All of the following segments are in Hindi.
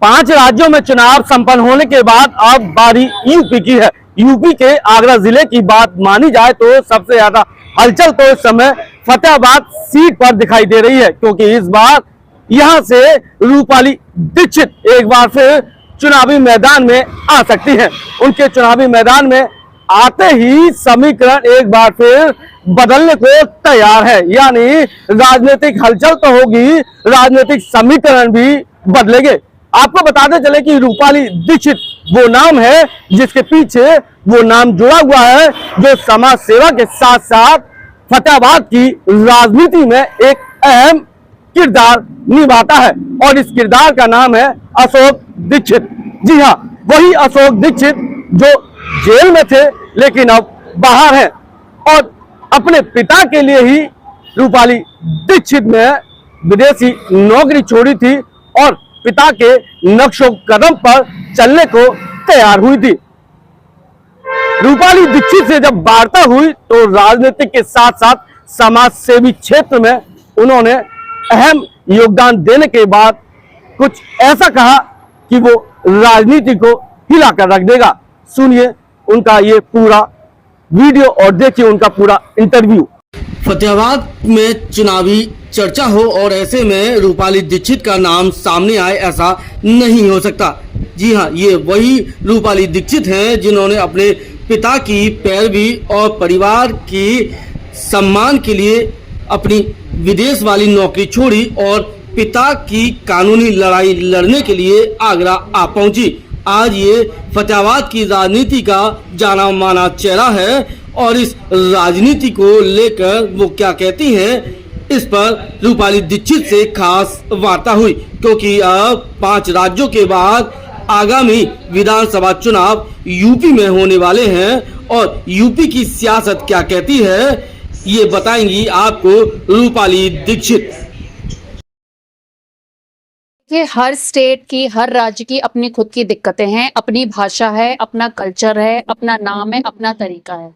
5 राज्यों में चुनाव संपन्न होने के बाद अब बारी यूपी की है। यूपी के आगरा जिले की बात मानी जाए तो सबसे ज्यादा हलचल तो इस समय फतेहाबाद सीट पर दिखाई दे रही है, क्योंकि इस बार यहां से रूपाली दीक्षित एक बार फिर चुनावी मैदान में आ सकती हैं। उनके चुनावी मैदान में आते ही समीकरण एक बार फिर बदलने को तैयार है, यानी राजनीतिक हलचल तो होगी, राजनीतिक समीकरण भी बदलेंगे। आपको बताते चले कि रूपाली दीक्षित वो नाम है जिसके पीछे वो नाम जुड़ा हुआ है जो समाज सेवा के साथ साथ फतेहाबाद की राजनीति में एक अहम किरदार निभाता है, और इस किरदार का नाम है अशोक दीक्षित। जी हाँ, वही अशोक दीक्षित जो जेल में थे लेकिन अब बाहर हैं, और अपने पिता के लिए ही रूपाली दीक्षित ने विदेशी नौकरी छोड़ी थी और पिता के नक्शो कदम पर चलने को तैयार हुई थी। रूपाली दीक्षित से जब वार्ता हुई तो राजनीतिक के साथ साथ समाज सेवी क्षेत्र में उन्होंने अहम योगदान देने के बाद कुछ ऐसा कहा कि वो राजनीति को हिलाकर रख देगा। सुनिए उनका ये पूरा वीडियो और देखिए उनका पूरा इंटरव्यू। फतेहाबाद में चुनावी चर्चा हो और ऐसे में रूपाली दीक्षित का नाम सामने आए, ऐसा नहीं हो सकता। जी हाँ, ये वही रूपाली दीक्षित हैं जिन्होंने अपने पिता की पैरवी और परिवार की सम्मान के लिए अपनी विदेश वाली नौकरी छोड़ी और पिता की कानूनी लड़ाई लड़ने के लिए आगरा आ पहुंची। आज ये फतेहाबाद की राजनीति का जाना माना चेहरा है और इस राजनीति को लेकर वो क्या कहती हैं, इस पर रूपाली दीक्षित से खास वार्ता हुई, क्योंकि अब 5 राज्यों के बाद आगामी विधानसभा चुनाव यूपी में होने वाले हैं और यूपी की सियासत क्या कहती है ये बताएंगी आपको रूपाली दीक्षित। कि हर स्टेट की, हर राज्य की अपनी खुद की दिक्कतें हैं, अपनी भाषा है, अपना कल्चर है, अपना नाम है, अपना तरीका है,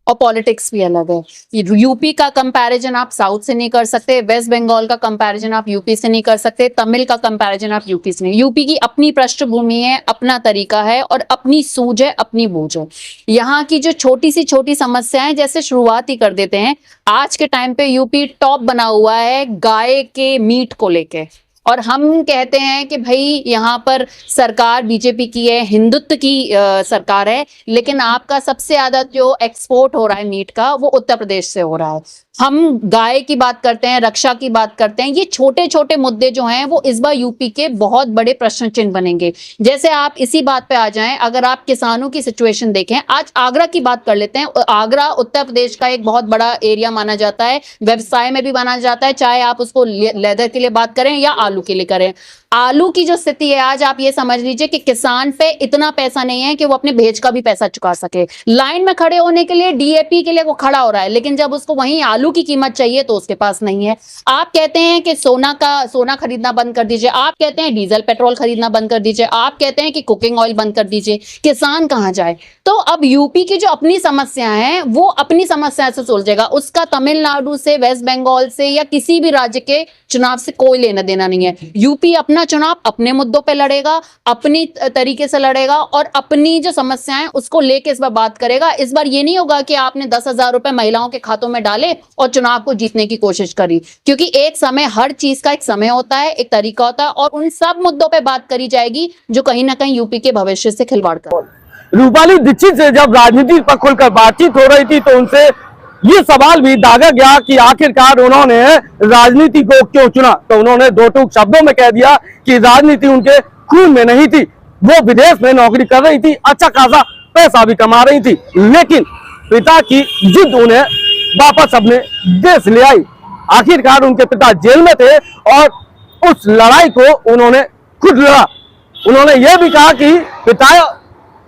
और पॉलिटिक्स भी अलग है। यूपी का कंपैरिजन आप साउथ से नहीं कर सकते, वेस्ट बंगाल का कंपैरिजन आप यूपी से नहीं कर सकते, तमिल का कंपैरिजन आप यूपी से नहीं। यूपी की अपनी पृष्ठभूमि है, अपना तरीका है और अपनी सूझ है, अपनी बूझ है। यहाँ की जो छोटी सी छोटी समस्याएं, जैसे शुरुआत ही कर देते हैं, आज के टाइम पे यूपी टॉप बना हुआ है गाय के मीट को लेके, और हम कहते हैं कि भाई यहाँ पर सरकार बीजेपी की है, हिंदुत्व की सरकार है, लेकिन आपका सबसे ज्यादा जो एक्सपोर्ट हो रहा है मीट का वो उत्तर प्रदेश से हो रहा है। हम गाय की बात करते हैं, रक्षा की बात करते हैं, ये छोटे छोटे मुद्दे जो हैं वो इस बार यूपी के बहुत बड़े प्रश्न चिन्ह बनेंगे। जैसे आप इसी बात पे आ जाएं, अगर आप किसानों की सिचुएशन देखें, आज आगरा की बात कर लेते हैं। आगरा उत्तर प्रदेश का एक बहुत बड़ा एरिया माना जाता है, व्यवसाय में भी माना जाता है, चाहे आप उसको लेदर के लिए बात करें या आलू के लिए करें। आलू की जो स्थिति है आज, आप ये समझ लीजिए कि किसान पे इतना पैसा नहीं है कि वो अपने भेज का भी पैसा चुका सके। लाइन में खड़े होने के लिए, डीएपी के लिए वो खड़ा हो रहा है, लेकिन जब उसको वहीं आलू की कीमत चाहिए तो उसके पास नहीं है। आप कहते हैं कि सोना खरीदना बंद कर दीजिए, आप कहते हैं डीजल पेट्रोल खरीदना बंद कर दीजिए, आप कहते हैं कि कुकिंग ऑयल बंद कर दीजिए, किसान कहां जाए? तो अब यूपी की जो अपनी समस्या है वो अपनी समस्या से सुलझेगा, उसका तमिलनाडु से, वेस्ट बंगाल से या किसी भी राज्य के चुनाव से कोई लेना देना नहीं है। यूपी अपना चुनाव अपने मुद्दों पे लड़ेगा, अपनी तरीके से लड़ेगा और अपनी जो समस्याएं उसको लेके इस बार बात करेगा। इस बार ये नहीं होगा कि आपने 10,000 रुपए महिलाओं के खातों में डाले और चुनाव को जीतने की कोशिश करी, क्योंकि एक समय, हर चीज का एक समय होता है, एक तरीका होता है, और उन सब मुद्दों पे बात करी जाएगी जो कहीं ना कहीं यूपी के भविष्य से खिलवाड़ कर। रूपाली दीक्षित से जब राजनीति पर खुलकर बातचीत हो रही थी तो उनसे ये सवाल भी दागा गया कि आखिरकार उन्होंने राजनीति को क्यों चुना। तो उन्होंने 2 टूक शब्दों में कह दिया कि राजनीति उनके खून में नहीं थी, वो विदेश में नौकरी कर रही थी, अच्छा खासा पैसा भी कमा रही थी, लेकिन पिता की जिद उन्हें वापस अपने देश ले आई। आखिरकार उनके पिता जेल में थे और उस लड़ाई को उन्होंने खुद लड़ा। उन्होंने यह भी कहा कि पिता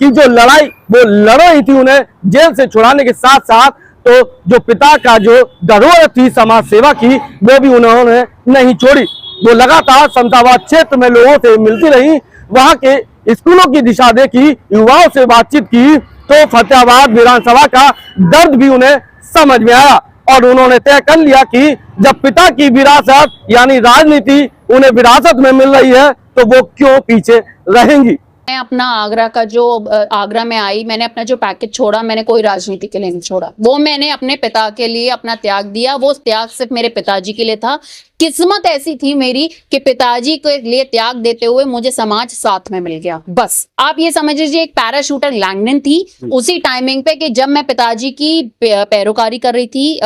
की जो लड़ाई वो लड़ रही थी उन्हें जेल से छुड़ाने के साथ साथ, तो जो पिता का जो धरोहर थी समाज सेवा की वो भी उन्होंने नहीं छोड़ी। वो लगातार समतावाद क्षेत्र में लोगों से मिलती रही, वहां के स्कूलों की दिशा देखी, युवाओं से बातचीत की, तो फतेहाबाद विधानसभा का दर्द भी उन्हें समझ में आया और उन्होंने तय कर लिया कि जब पिता की विरासत यानी राजनीति उन्हें विरासत में मिल रही है तो वो क्यों पीछे रहेंगी। मैं अपना आगरा का जो आगरा में आई, मैंने अपना जो पैकेज छोड़ा, मैंने कोई राजनीति के लिए नहीं छोड़ा। वो मैंने अपने पिता के लिए अपना त्याग दिया। वो त्याग सिर्फ मेरे पिताजी के लिए था। किस्मत ऐसी थी मेरी कि पिताजी के लिए त्याग देते हुए मुझे समाज साथ में मिल गया। बस आप ये समझ लीजिए एक पैराशूटर लैंगडन थी उसी टाइमिंग पे कि जब मैं पिताजी की पैरोकारी कर रही थी,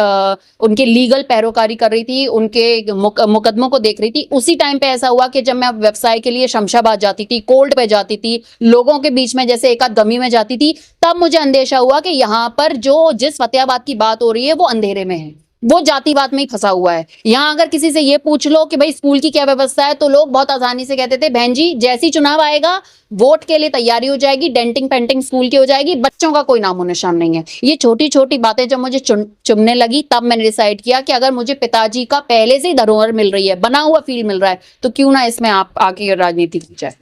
उनके लीगल पैरोकारी कर रही थी, उनके मुकदमों को देख रही थी। उसी टाइम पे ऐसा हुआ कि जब मैं व्यवसाय के लिए शमशाबाद जाती थी, कोल्ड पे जाती थी, लोगों के बीच में जैसे एक आध गमी में जाती थी, तब मुझे अंदेशा हुआ कि यहाँ पर जिस फतेहाबाद की बात हो रही है वो अंधेरे में है, वो जातिवाद में ही फंसा हुआ है। यहाँ अगर किसी से ये पूछ लो कि भाई स्कूल की क्या व्यवस्था है, तो लोग बहुत आसानी से कहते थे बहन जी जैसी चुनाव आएगा वोट के लिए तैयारी हो जाएगी, डेंटिंग पेंटिंग स्कूल की हो जाएगी, बच्चों का कोई नामो निशान नहीं है। ये छोटी छोटी बातें जब मुझे चुभने लगी तब मैंने डिसाइड किया कि अगर मुझे पिताजी का पहले से ही धरोहर मिल रही है, बना हुआ फील्ड मिल रहा है, तो क्यों ना इसमें आप आके राजनीति की जाए।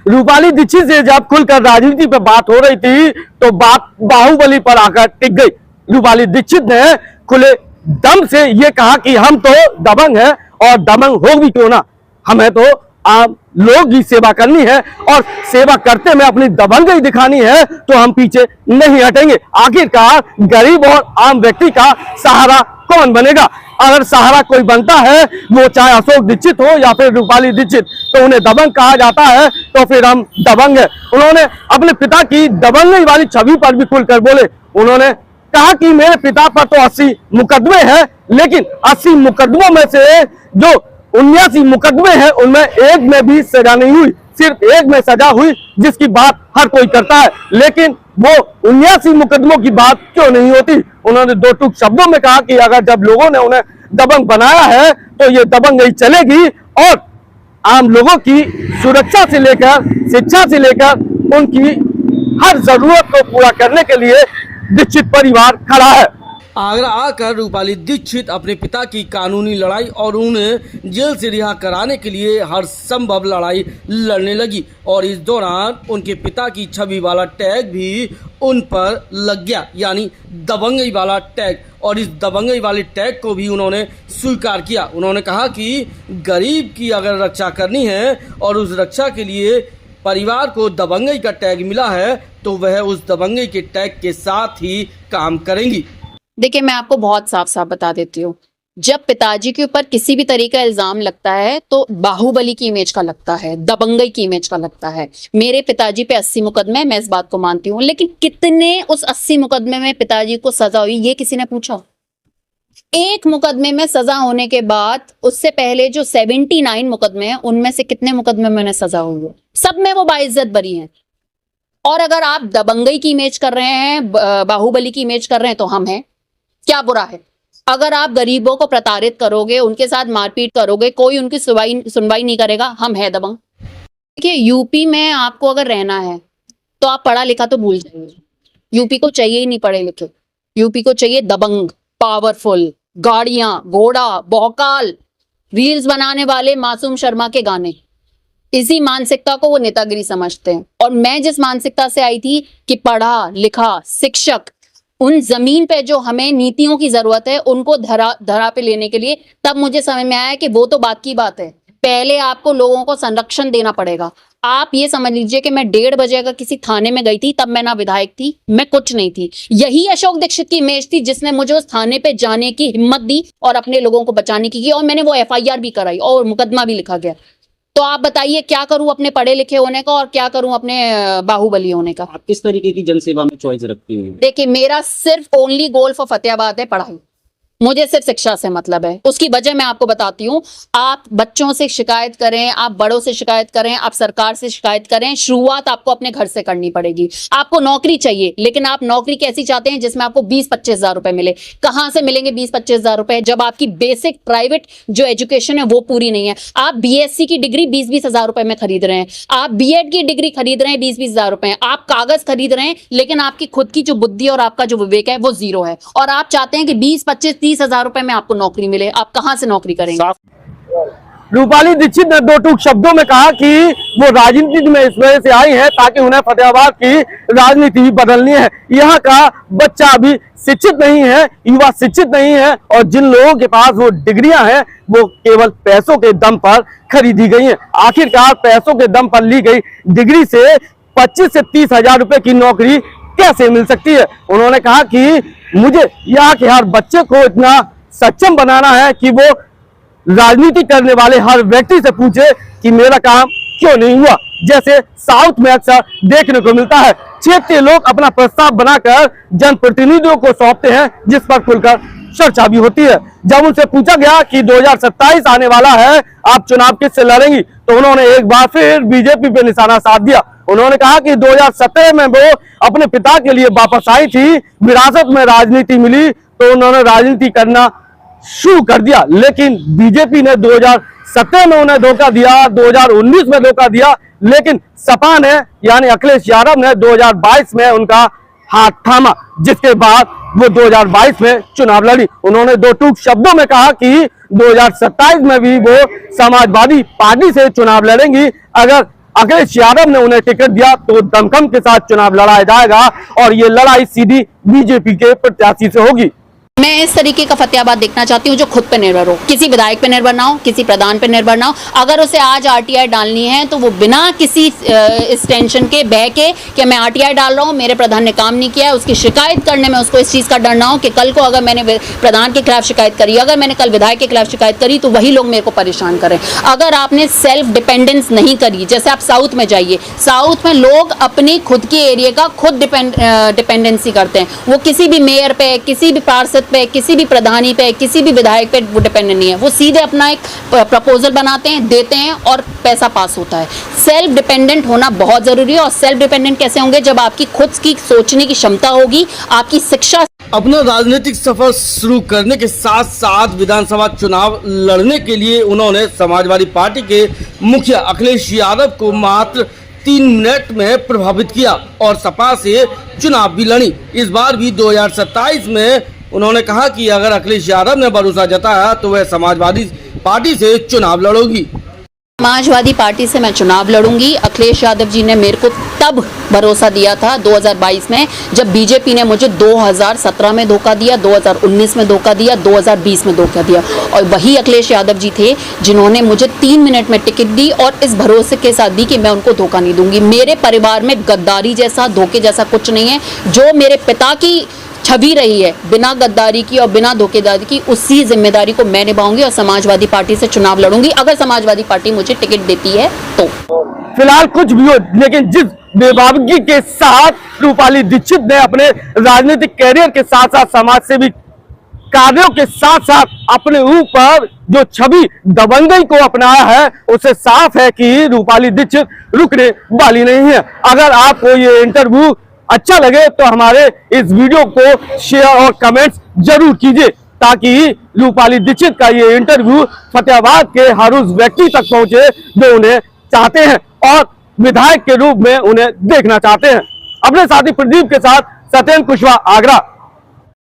रूपाली दीक्षित से जब खुलकर राजनीति पे बात हो रही थी तो बात बाहुबली पर आकर टिक गई। रूपाली दीक्षित ने खुले दम से ये कहा कि हम तो दबंग हैं और दबंग हो भी क्यों ना, हमें तो आम लोग की सेवा करनी है और सेवा करते में अपनी दबंगई दिखानी है, तो हम पीछे नहीं हटेंगे। आखिरकार गरीब और आम व्यक्ति का सहारा कौन बनेगा? अगर सहारा कोई बनता है वो चाहे अशोक दीक्षित हो या फिर रूपाली दीक्षित, तो उन्हें दबंग कहा जाता है, तो फिर हम दबंग है। उन्होंने अपने पिता की दबंगई वाली छवि पर भी खुलकर बोले। उन्होंने कहा कि मेरे पिता पर तो 80 मुकदमे हैं, लेकिन 80 मुकदमों में से जो 79 मुकदमे हैं उनमें एक में भी सजा नहीं हुई, सिर्फ एक में सजा हुई जिसकी बात हर कोई करता है, लेकिन वो 79 मुकदमों की बात क्यों नहीं होती? उन्होंने दो टूक शब्दों में कहा कि अगर जब लोगों ने उन्हें दबंग बनाया है तो ये दबंगई चलेगी और आम लोगों की सुरक्षा से लेकर शिक्षा से लेकर उनकी हर जरूरत को पूरा करने के लिए दीक्षित परिवार खड़ा है। आगरा आकर रूपाली दीक्षित अपने पिता की कानूनी लड़ाई और उन्हें जेल से रिहा कराने के लिए हर संभव लड़ाई लड़ने लगी और इस दौरान उनके पिता की छवि वाला टैग भी उन पर लग गया, यानी दबंगई वाला टैग। और इस दबंगई वाले टैग को भी उन्होंने स्वीकार किया। उन्होंने कहा कि गरीब की अगर रक्षा करनी है और उस रक्षा के लिए परिवार को दबंगई का टैग मिला है तो वह उस दबंगई के टैग के साथ ही काम करेंगी। देखिए मैं आपको बहुत साफ साफ बता देती हूँ, जब पिताजी के ऊपर किसी भी तरीके का इल्जाम लगता है तो बाहुबली की इमेज का लगता है, दबंगई की इमेज का लगता है। मेरे पिताजी पे 80 मुकदमे, मैं इस बात को मानती हूँ, लेकिन कितने उस 80 मुकदमे में पिताजी को सजा हुई ये किसी ने पूछा? एक मुकदमे में सजा होने के बाद उससे पहले जो 79 मुकदमे हैं उनमें से कितने मुकदमे में उन्हें सजा हुई है? सब में वो बाइज्जत बरी हैं। और अगर आप दबंगई की इमेज कर रहे हैं, बाहुबली की इमेज कर रहे हैं, तो हम हैं, क्या बुरा है? अगर आप गरीबों को प्रताड़ित करोगे, उनके साथ मारपीट करोगे, कोई उनकी सुनवाई नहीं करेगा, हम है दबंग। देखिए यूपी में आपको अगर रहना है तो आप पढ़ा लिखा तो भूल जाइए। यूपी को चाहिए ही नहीं पढ़े लिखे, यूपी को चाहिए दबंग, पावरफुल, गाड़ियां, घोड़ा, भौकाल, रील्स बनाने वाले मासूम शर्मा के गाने। इसी मानसिकता को वो नेतागिरी समझते हैं। और मैं जिस मानसिकता से आई थी कि पढ़ा लिखा शिक्षक, उन जमीन पे जो हमें नीतियों की जरूरत है उनको धरा पे लेने के लिए, तब मुझे समझ में आया कि वो तो बात की बात है, पहले आपको लोगों को संरक्षण देना पड़ेगा। आप ये समझ लीजिए कि मैं 1:30 बजे अगर किसी थाने में गई थी, तब मैं ना विधायक थी, मैं कुछ नहीं थी। यही अशोक दीक्षित की इमेज थी जिसने मुझे उस थाने पे जाने की हिम्मत दी और अपने लोगों को बचाने की, और मैंने वो FIR भी कराई और मुकदमा भी लिखा गया। तो आप बताइए क्या करूं अपने पढ़े लिखे होने का और क्या करूं अपने बाहुबली होने का? आप किस तरीके की जनसेवा में चॉइस रखती हैं? देखिए मेरा सिर्फ ओनली गोल फॉर फतेहाबाद है पढ़ाई, मुझे सिर्फ शिक्षा से मतलब है। उसकी वजह मैं आपको बताती हूँ। आप बच्चों से शिकायत करें, आप बड़ों से शिकायत करें, आप सरकार से शिकायत करें, शुरुआत आपको अपने घर से करनी पड़ेगी। आपको नौकरी चाहिए, लेकिन आप नौकरी कैसी चाहते हैं जिसमें आपको 20-25 हजार रुपए मिले? कहां से मिलेंगे 20-25 हजार रुपए जब आपकी बेसिक प्राइवेट जो एजुकेशन है वो पूरी नहीं है? आप BSc की डिग्री 20-20 हजार रुपए में खरीद रहे हैं, आप B.Ed की डिग्री खरीद रहे हैं 20-20 हजार रुपए, आप कागज खरीद रहे हैं, लेकिन आपकी खुद की जो बुद्धि और आपका जो विवेक है वो जीरो है। और आप चाहते हैं कि 20-25-30 हजार रुपए में आपको नौकरी मिले, आप कहां से नौकरी करेंगे? रूपाली दीक्षित ने दो टूक शब्दों में कहा कि वो राजनीति में इस वजह से आई हैं ताकि उन्हें फतेहाबाद की राजनीति भी बदलनी है। यहाँ का बच्चा अभी शिक्षित नहीं है, युवा शिक्षित नहीं है, और जिन लोगों के पास वो डिग्रियां हैं वो केवल पैसों के दम पर खरीदी गई हैं। आखिरकार पैसों के दम पर ली गई डिग्री से 25 से 30 हजार रुपए की नौकरी कैसे मिल सकती है। उन्होंने कहा कि मुझे यहाँ के हर बच्चे को इतना सक्षम बनाना है कि वो राजनीति करने वाले हर व्यक्ति से पूछे कि मेरा काम क्यों नहीं हुआ। जैसे साउथ में अक्सर देखने को मिलता है, क्षेत्रीय लोग अपना प्रस्ताव बनाकर जनप्रतिनिधियों को सौंपते हैं, जिस पर खुलकर चर्चा भी होती है। जब उनसे पूछा गया कि 2027 आने वाला है, आप चुनाव किससे लड़ेंगी, तो उन्होंने एक बार फिर बीजेपी पे निशाना साध दिया। उन्होंने कहा कि 2017 में वो अपने पिता के लिए वापस आई थी, विरासत में राजनीति मिली तो उन्होंने राजनीति करना शुरू कर दिया, लेकिन बीजेपी ने 2017 में उन्हें धोखा दिया, 2019 में धोखा दिया, लेकिन सपा ने यानी अखिलेश यादव ने 2022 में उनका हाथ थामा, जिसके बाद वो 2022 में चुनाव लड़ी। उन्होंने दो टूक शब्दों में कहा कि 2027 में भी वो समाजवादी पार्टी से चुनाव लड़ेंगी। अगर अखिलेश यादव ने उन्हें टिकट दिया तो दमखम के साथ चुनाव लड़ाया जाएगा और ये लड़ाई सीधी बीजेपी के प्रत्याशी से होगी। मैं इस तरीके का फतेहाबाद देखना चाहती हूँ जो खुद पे निर्भर हो, किसी विधायक पे निर्भर ना हो, किसी प्रधान पे निर्भर ना हो। अगर उसे आज आरटीआई डालनी है तो वो बिना किसी इस टेंशन के बह के कि मैं आरटीआई डाल रहा हूँ, मेरे प्रधान ने काम नहीं किया है, उसकी शिकायत करने में उसको इस चीज़ का डर ना हो कि कल को अगर मैंने प्रधान के खिलाफ शिकायत करी, अगर मैंने कल विधायक के खिलाफ शिकायत करी तो वही लोग मेरे को परेशान करें। अगर आपने सेल्फ डिपेंडेंस नहीं करी, जैसे आप साउथ में जाइए, साउथ में लोग अपनी खुद के एरिया का खुद डिपेंडेंसी करते हैं। वो किसी भी मेयर पे, किसी भी पार्षद पे, किसी भी प्रधानी पे, किसी भी विधायक पे वो डिपेंडेंट नहीं है। वो सीधे अपना एक प्रपोजल बनाते हैं, देते हैं और पैसा पास होता है। सेल्फ डिपेंडेंट होना बहुत जरूरी है। और सेल्फ डिपेंडेंट कैसे होंगे? जब आपकी खुद की सोचने की क्षमता होगी, आपकी शिक्षा। अपना राजनीतिक सफर शुरू करने के साथ साथ विधानसभा चुनाव लड़ने के लिए उन्होंने समाजवादी पार्टी के मुखिया अखिलेश यादव को मात्र 3 मिनट में प्रभावित किया और सपा से चुनाव भी लड़ी। इस बार भी 2027 में उन्होंने कहा कि अगर अखिलेश यादव ने भरोसा जताया तो वह समाजवादी पार्टी से चुनाव लड़ोगी। समाजवादी पार्टी से मैं चुनाव लड़ूंगी। अखिलेश यादव जी ने मेरे को तब भरोसा दिया था 2022 में, जब बीजेपी ने मुझे 2017 में धोखा दिया, 2019 में धोखा दिया, 2020 में धोखा दिया। और वही अखिलेश यादव जी थे जिन्होंने मुझे 3 मिनट में टिकट दी और इस भरोसे के साथ दी कि मैं उनको धोखा नहीं दूंगी। मेरे परिवार में गद्दारी जैसा, धोखे जैसा कुछ नहीं है। जो मेरे पिता की छवि रही है बिना गद्दारी की और बिना धोखेदारी की, उसी जिम्मेदारी को मैं निभाऊंगी और समाजवादी पार्टी से चुनाव लड़ूंगी, अगर समाजवादी पार्टी मुझे टिकट देती है तो। फिलहाल कुछ भी हो, लेकिन जिस बेबाकी के साथ रूपाली दीक्षित ने अपने राजनीतिक कैरियर के साथ साथ समाज सेवी कार्यों के साथ साथ अपने ऊपर जो छवि दबंगई को अपनाया है, उससे साफ है कि रूपाली दीक्षित रुकने वाली नहीं है। अगर आपको ये इंटरव्यू अच्छा लगे तो हमारे इस वीडियो को शेयर और कमेंट्स जरूर कीजिए, ताकि रूपाली दीक्षित का ये इंटरव्यू फतेहाबाद के हर उस व्यक्ति तक पहुंचे जो उन्हें चाहते हैं और विधायक के रूप में उन्हें देखना चाहते हैं। अपने साथी प्रदीप के साथ सत्येंद्र कुशवाहा, आगरा।